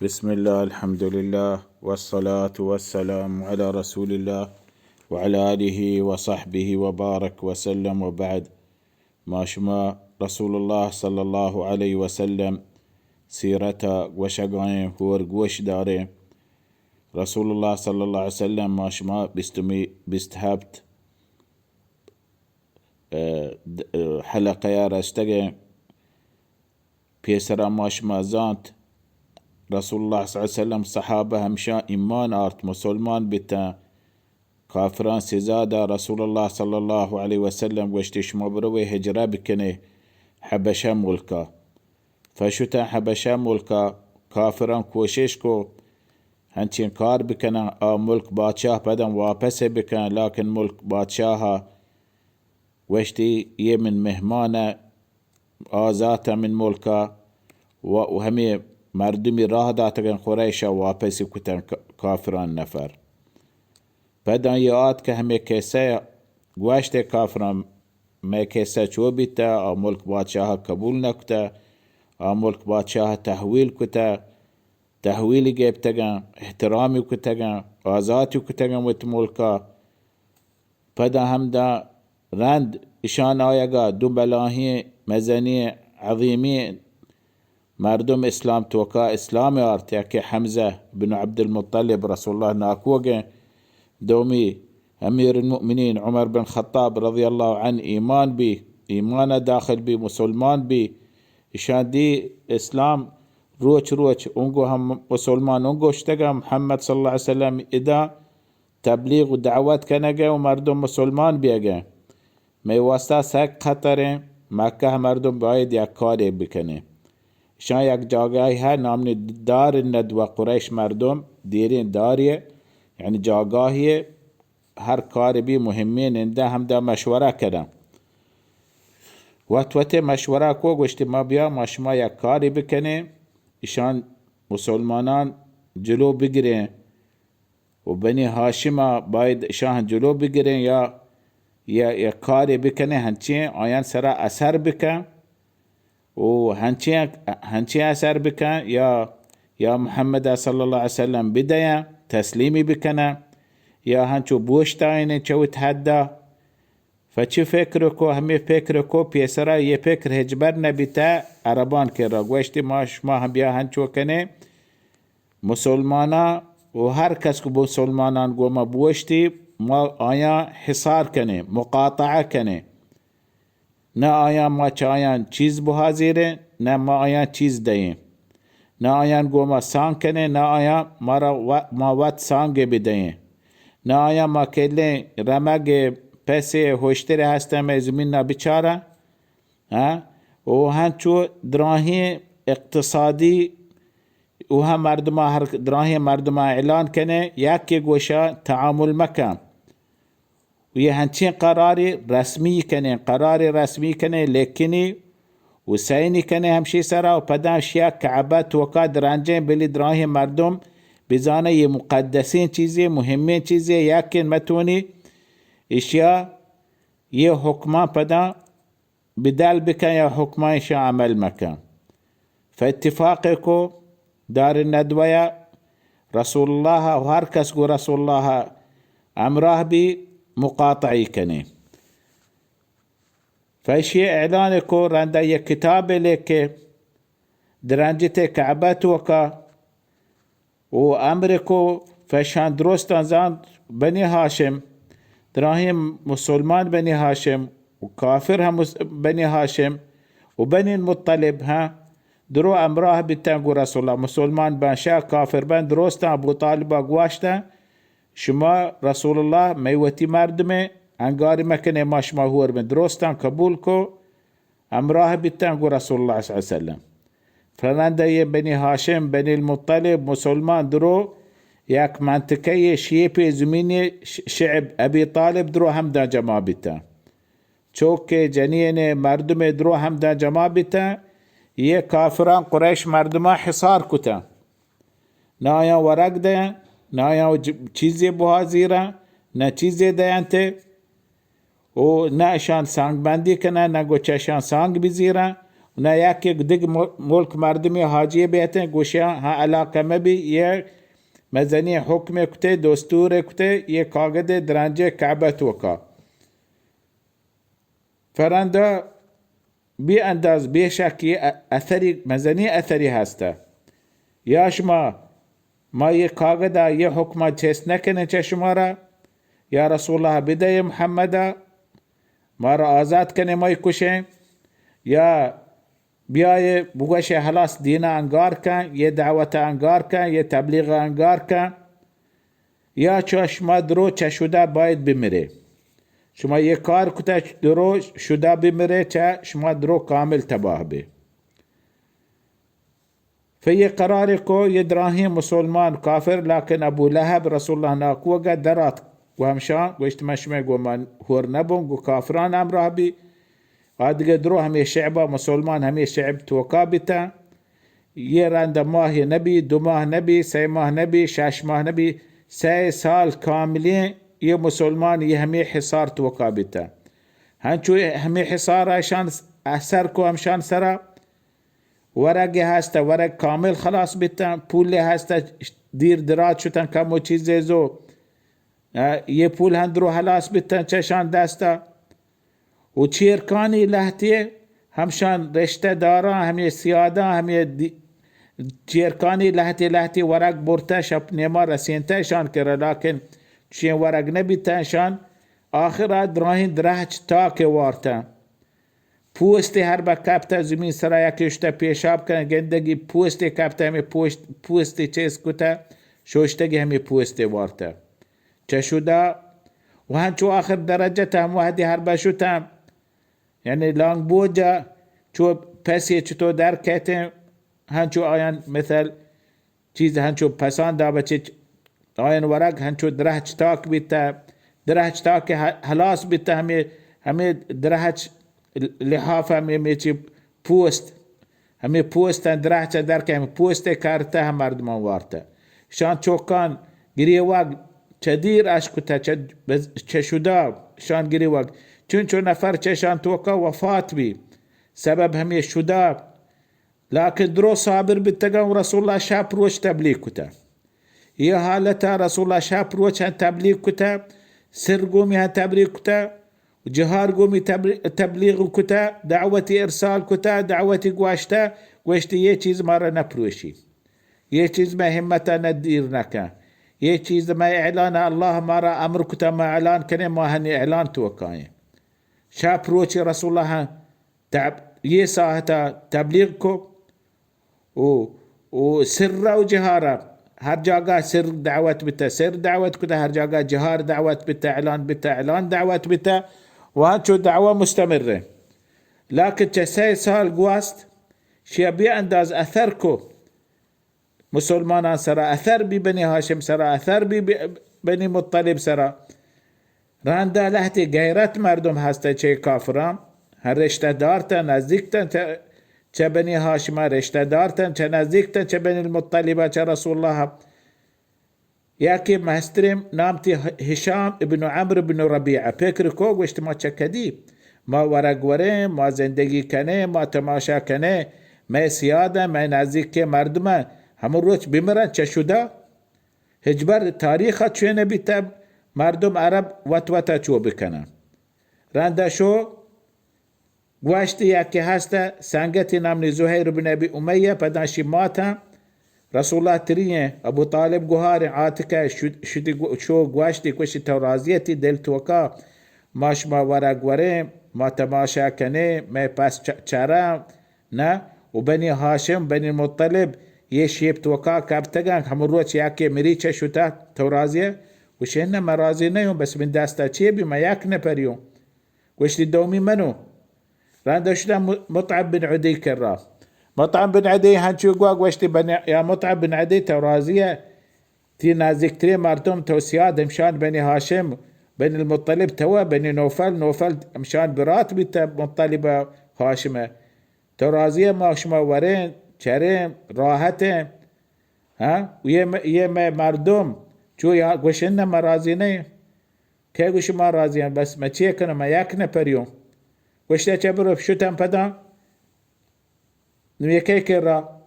بسم الله، الحمد لله، والصلاة والسلام على رسول الله وعلى آله وصحبه وبارك وسلم. وبعد، ما شما رسول الله صلى الله عليه وسلم سيرته وشقاين ورقوش داره. رسول الله صلى الله عليه وسلم ما شما بيستهبت حلقة يا رستقى بيسرا ما شما زانت رسول الله صلى الله عليه وسلم صحابه همشا إيمان آرت مسلمان بتا كافران سزادا رسول الله صلى الله عليه وسلم وشتش مبروي هجرة بكنه حبشا ملكا. فشتا حبشا ملكا كافران كوشيشكو هنچين كار بكنا ملك بادشاه بدن واپس بكنا، لكن ملك بادشاها وشتي يمن مهمانة آزاتا من ملكا وهمي مردمی راه داتگن قریش واپسی کتن کافران نفر. بدن یاد که همه کسه گوشت کافران می کسه چو بیتا ملک بادشاه قبول نکتا، ملک بادشاه تحویل کتا، تحویلی گیبتگن، احترامی کتگن، آزاتی کتگن ویت ملکا. بدن هم دا رند اشان آیگا دو بلاهی مزنی عظیمی مردم اسلام توكا اسلام ارتيا كي حمزة بن عبد المطلب رسول الله ناكوغه دومي امير المؤمنين عمر بن الخطاب رضي الله عنه ايمان بي ايمان داخل بي مسلمان بي اشان دي اسلام روچ انگو هم مسلمان انگو اشتغى محمد صلى الله عليه وسلم اذا تبلیغ و دعوت کنگه و مردم مسلمان بیگه می واسطه سک خطره مکه مردم باید یک کاری بکنه. شان یک جاگاهی ها نامنی دار الندوه قریش مردم دیرین داریه، یعنی جاگاهی هر کار بی مهمین انده هم دا مشوره کردن. وقت مشوره کو گوشتی ما بیا ما شما یک کاری بکنه ایشان مسلمانان جلو بگیرن و بنی هاشم باید ایشان جلو بگیرن یا کاری بکنه هنچین آیان سرا اثر بکن و هنچی اثر بکن یا محمد صلی الله علیه وسلم بدایا تسلیمی بکنه یا هنچو بوشتاینه چو تحدا. فچی فکر کو همه فکر کو پیسرا یه فکر هجبر نبیتا عربان که را گوشتی ما شما هم بیا هنچو کنه مسلمانا و هر کس که مسلمانان گو ما بوشتی ما آیا حصار کنه مقاطعه کنه، نه آیا ما چایان چیز بحاضره نه ما آیا چیز دهیم، نه آیا گو ما سانگ کنه نه آیا ما وقت سانگ بدهیم، نه آیا ما کلی رمگ پسه هشتره هستم زمین نبیچاره و هنچو دراهی اقتصادی و هم هر دراهی مردم اعلان کنه یکی گوشا تعامل مکن و یه هنچین قراری رسمی کنه لیکنی و سینی کنه همشی سرا و پداش یا کعبت وکا درانجین بلی دراهی مردم بزانه یه مقدسین چیزی مهمین چیزی یکن متونی اشیا یه حکمان پدا بدل بکن یا حکمان اشیا عمل مکن. فاتفاقی کو دار الندوية رسول الله و هر کس گو رسول الله امراه بی مقاطعی کنه. فاشي اعلان کو رنده یک کتاب لیکه درنجت کعبت وکا و امر کو فشان درستان زان بنی هاشم دراهم مسلمان بنی هاشم و کافر هم بنی هاشم و بنی المطلب درو امراه بتنگو رسول الله مسلمان بانشا کافر بان درستا ابو طالب گواشتا شما رسول الله میوتی مردمه انگاری مکنه ما شما هور بن درستان قبول کو امراه بتنگو رسول الله صلی الله علیه وسلم. فرنده بنی هاشم بنی المطلب مسلمان درو یک منطقه شیپ زمینی شعب ابی طالب درو هم دا جمع بتا چوک جنین مردم درو هم دا جمع بتا یه کافران قریش مردما حصار کتا نه آیا ورق دین نه آیا چیزی بحاضیره نه چیزی دینته و نه اشان سانگ بندی کنه نه گوچه اشان سانگ بزیره اونا یکی دیگ ملک مردمی حاجی بیتن گوشیا ها علاقه مبی یه مزنی حکم کته دستور کته یه کاغد درنجه کعبه توکا فرنده بی انداز بی شکی اثری مزنی اثری هسته یا شما ما یه کاغده یه حکمه چیست نکنه چه شما را یا رسول الله بده محمد ما را آزاد کنه ما کشه یا بیای بگوشه خلاص دین انگار کن یه دعوت انگار کن یه تبلیغ انگار کن یا چه شما درو چه شده باید بمیره شما یه کار کتا درو شده بمیره چه شما درو کامل تباه بی فی قرار کو یه دراهیم مسلمان کافر لکن ابو لهب رسول الله ناکوگا درات و همشان گوشت مشمه گو من هور نبون گو کافران امراه بی دیگه درو همه شعبه مسلمان همه شعب توکا بیتا یه رند ماه نبی 2 ماه نبی 3 ماه نبی 6 ماه نبی 3 سال کاملی یه مسلمان یه همه حصار توکا بیتا هنچو همه حصار ایشان اثر کو همشان سرا ورقی هسته ورق کامل خلاص بیتا پول هسته دیر درات شدن کمو چیزی زو یه پول هندرو خلاص بیتا چشان دسته و چیرکانی لحتی همشان رشته دارا همه سیاده همه چیرکانی لحتی ورق برته شب نیما رسینته شان کرده لیکن چین ورق نبیته شان آخر دراهین درهچ تاک وارته پوستی هر با کپته زمین سرا یکیشته پیشاب کنه گندگی پوستی کپته همه پوستی چیز کته شوشتگی همه پوستی وارته چه شده و هنچو آخر درجه تم وحدی هر بشو تم یعنی لانگ بوجا چو پسی چطور در کتیم هنچو آیان مثل چیز هنچو پسان دا بچه آیان ورق هنچو درهچ تاک بیتا درهچ تاک حلاس بیتا همه درهچ لحاف همه چی پوست همه پوست درهچ در که همه پوست کارته هم مردمان وارته شان چوکان گریه وقت چه دیر اشکتا چه شده شان گریه وقت چون نفر چشان توکا وفات بی سبب همه شده لكن درو صابر بالتقى رسول الله شاب روش تبليغ كتا هي حالتها رسول الله شاب روش تبليغ كتا سر قومي تبليغ كتا جهار قومي تبليغ كتا دعوة إرسال كتا دعوة قواشتا قواشتا يه چیز مارا نپروشي يه چیز ما همتا ندير نكا يه چیز ما إعلان الله مارا أمر كتا ما إعلان كنه ما هني إعلان توقعين شاب روش رسول الله يه ساعتا تبليغ کو و سر و جهارة هر جاگه سر دعوت بتا سر دعوت كتا هر جاگه جهار دعوت بتا اعلان دعوت بتا وهاتشو دعوة مستمرة لكن 6 سال قواست شيء انداز اثر کو مسلمان سرا اثر ببني هاشم سرا اثر ببني مطلب سرا راندا لحتي غيرت مردم هسته چه کافران هر رشته دارتن نزدیکتن چه بنی هاشمه رشته دارتن چه نزدیکتن چه بنی المطلبه چه رسول الله یکی مهسترم نامتی هشام ابن عمرو ابن ربیعه فکر کو گوشت ما چه کدی ما ورق ورم ما زندگی کنه ما تماشا کنه ما سیاده ما نزدیک مردمه همون روچ بمیرن چه شده هجبر تاریخ چه نبیته مردم عرب وطوطه چو بکنن رنده شو گوشتی یکی هسته سنگتی نامنی زهیر بن ابی امیه پداشی ماتا رسول الله ترینه ابو طالب گوهار عاتکه شو گوشتی کشی تورازیتی دل توکا ماش ما ورق ورم ما تماشا کنه ما پس چرا نه و بنی هاشم بنی مطلب یه شیب توکا کبتگن همون روچ یکی مریچه شده تورازیه وشه نه مرازی نیون بس من دسته چیه بی ما یک نپریون گوشتی دومی منو رانده شدن مطعم بن عدي كرا مطعم بن عدي هنشو قواق وشتي يا مطعم بن عدي تورازية تي نازكتري مردم توسياد مشان بني هاشم بني المطلب توا بني نوفل مشان برات بيت مطلبة هاشمة تورازية ماشما ورين چرين راحتين ها ويما مردم شو يا قوشنا مرازيني كي قوش ما رازيان بس ما چيه كنا ما يكنا بريوم وشتا چه بروف شو تم پدا نميكي كرا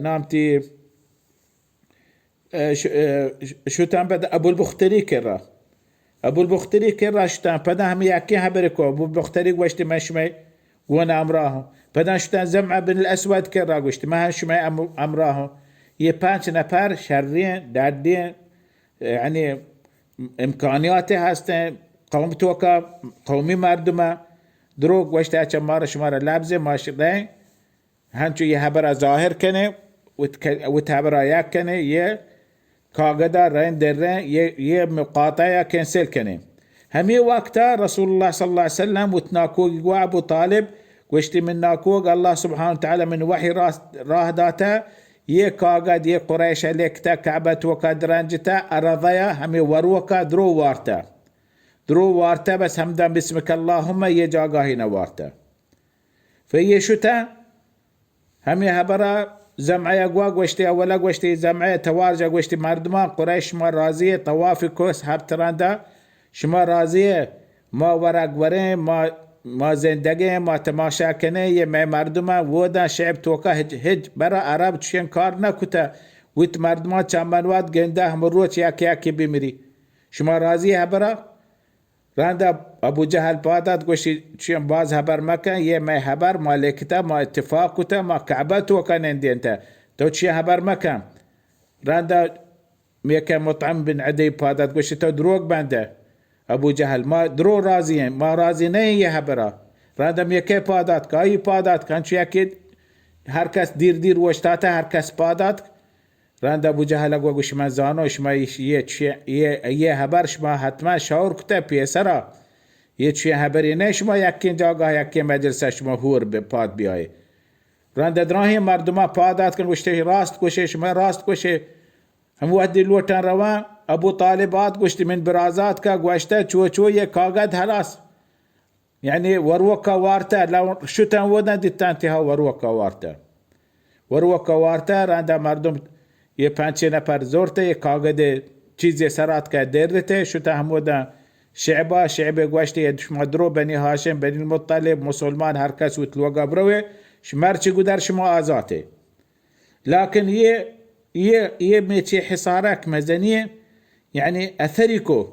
نامتي شو تام بدا أبو البختري كرا أبو البختري كرا شتان بدا هم يحكي هبركو أبو البختري واشتي مشمي وانا أمراه بدا شتان زمعة بن الأسود كرا واشتي ما هشمي أمراه يبانش نفر شرين دادين يعني إمكانياته هستن قومتوكا قومي مردمه دروغ واشتا چمار شمار لابزه ماشده هنچو یه هبرا ظاهر کنه وتهبرا یک کنه یه کاغدا رین در رین یه مقاطعه کنسل کنه همي وقتا رسول الله صلى الله عليه وسلم وتناكوغ وابو طالب واشتي من ناكوغ الله سبحانه وتعالى من وحي راه داتا يه كاغد يه قريش لكتا كعبة وكا درانجتا أرضيا همي وروكا درو وارتا بس همدان باسمك اللهم يجاقاهنا وارتا فهي شتا همي هبرا زمعي اقواق واشتي اولا واشتي زمعي توارجا واشتي مردما قريش ما رازية طوافي كوس هبتراندا شما رازية ما ورق ورين ما زندگی ما تماشا کنه یه مردم ودا شعب توکا هج برا عرب چین کار نکوتا ویت مردم چمنوات گنده همروچ یکی بمیری شما راضی هبرا راندا ابو جهل پادات گوشی چین باز هبر مکن یه ما هبر مالکتا ما اتفاق کتا ما کعبه توکا نندینتا تو چی هبر مکن راندا میکه مطعم بن عدی پادات گوشی تو دروغ بنده ابو جهل ما درو راضي ما راضي نه هبرا راندم يكي پادات كاي پادات كان شي اكيد هر کس دير وشتاته هر کس پادات راند ابو جهل اگو شما زانو شما يه هبر شما حتما شعور كتا بيسرا يه چي هبري نه شما يكين جاگاه يكين مجلس شما هور پاد بیای راند دراهي مردما پادات كن وشته راست کوشه شما راست کوشه هم ودي لوتن روان ابو طالبات قشت من برازات كا قشتا چو يه كاغد هلاس يعني وروكا وارتا لو شتن ودن دتانتها وروكا وارتا راندا مردم يه پانچه نفر زورته يه كاغد چيزي سرات كا درته شتا هم ودن شعبه قشت يه شمدرو بني هاشم بني المطلب مسلمان هر کس وتلوغا بروه شمرچ قدر شما آزاته لكن يه ميتي حصارك مزنيه يعني أثريكو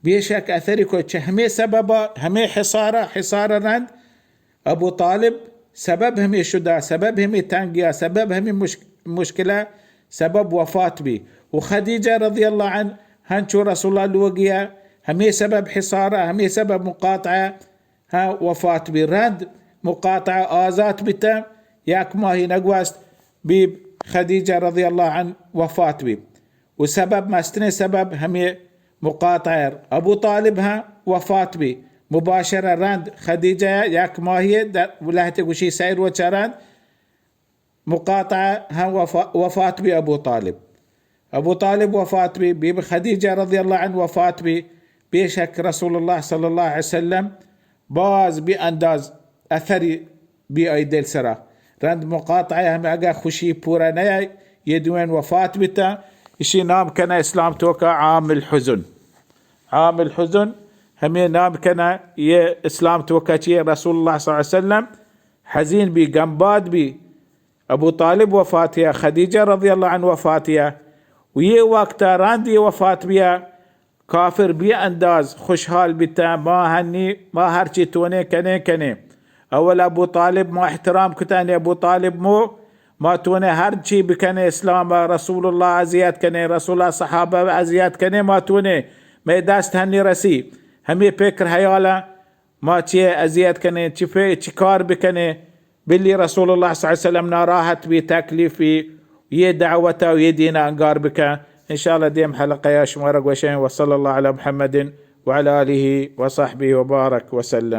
بيشك أثريكو همي سببا همي حصارة رند أبو طالب سبب همي شدا سبب همي تانقيا سبب همي مشكلة سبب وفاة بي وخديجة رضي الله عنه هنشو رسول الله الوقيا همي سبب حصارة همي سبب مقاطعة ها وفاة بي رند مقاطعة آزات بتا ياك ما هي نقواست بخديجة رضي الله عنه وفاة بي وسبب مستني سبب همي مقاطعة أبو طالبها وفاة بي مباشرة راند خديجة ياك ما هي ولهتك وشي سير وشران مقاطعة هم وفاة بي أبو طالب وفاة بي خديجة رضي الله عنه وفاة بي بيشك رسول الله صلى الله عليه وسلم باز بأنداز أثري بي أيديل سرا راند مقاطعة هم أقا خشي بورا نيا يدوين وفاة بتا إشي نام كان إسلام توكا عام الحزن همي نام كان يه إسلام توكا تيه رسول الله صلى الله عليه وسلم حزين بي قنباد بي أبو طالب وفاتيا خديجة رضي الله عنه وفاتيا ويه وقتا راندي وفاة بيا كافر بي أنداز خوشحال بتا ما هني ما هرشي توني كني أول أبو طالب ما احترام كتاني أبو طالب مو ما توني هر چی بکنه اسلام رسول الله ازیاد کنه رسول الله صحابه ازیاد کنه ما توني ما دست هنی رسی همي فکر حیالا ما چی ازیاد کنه چی کار بکنه باللي رسول الله صلى الله عليه وسلم ناراحت بتكليفي يه دعوته ويدينا انقار بك ان شاء الله ديم حلقه يا شمارق وشين وصلى الله على محمد وعلى اله وصحبه وبارك وسلم.